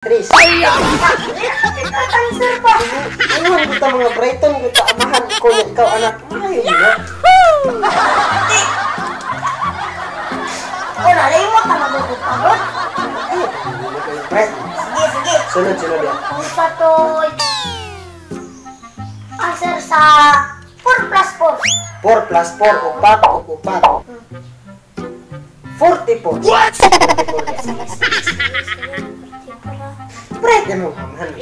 Tris. Answer pa. Ayun, kita mga Brighton, kita amahan ko na ikaw anak. Ayaw na. Wala, mo ka magpapagod. Sige. Sunod yan. Kung sa to, answer sa 4 plus 4. 4 plus 4, upat o upat. 44. What? 44. Break na mo, man.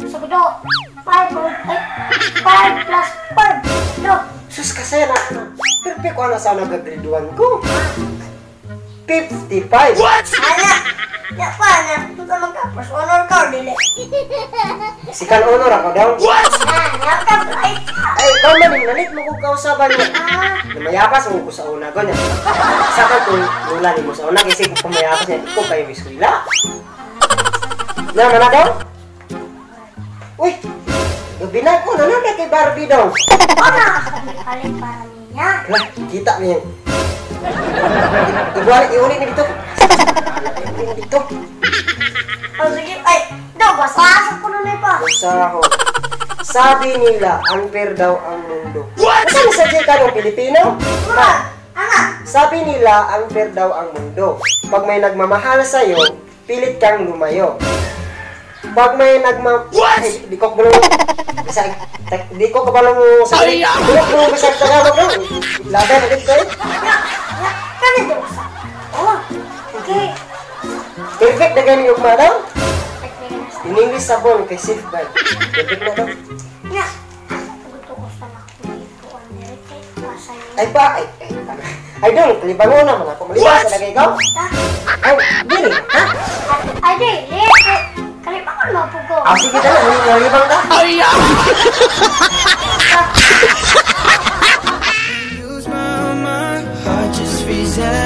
So, ito, 5 plus 5. No. Sus, kasi na. Perfect ko na sana nag-graduan ko. 55. What? Ya pa na. Ito ka magkapos. Honor ka o dili? Sikan honor ako daw. What? Nakapay ka. Ay, ikaw man, nalit mo kong kausaban niya. Namayapas mo ko sa una ko niya. Saka kung mula ni mo sa una, kasi kung pamayapas niya, ikaw kayo iskwila. Naman na daw? Uy, gabi na ko, nanakay kay Barbie daw. Wala ka palit para niya. Lah, kita mo yan. Iulit na dito. Iulit na dito. O sige, ay, daw, basa ko na pa. Basta ako. Sabi nila, unfair daw ang mundo. What? Saan sa Jeka ng Pilipino? Wala, Sabi nila, unfair daw ang mundo. Pag may nagmamahal sa'yo, pilit kang lumayo. Pag may Ay, di ko kabalo. Di ko kabalo mo sa Di ko mo sa Tagalog daw. Laban na dito eh. Kani daw sa. Oh, okay. Perfect na ganyan yung daw. In English sabon kay safe bag. Perfect na daw. Nga, gusto ko sa dito ang direct masaya. Ay pa, ay dong, libango naman ako. Malibas na lagay ikaw. Ay, dili, ha? Ay, di, kalipan ko naman po ko. Sige na, malibang ka. Lose my mind, heart just freezes.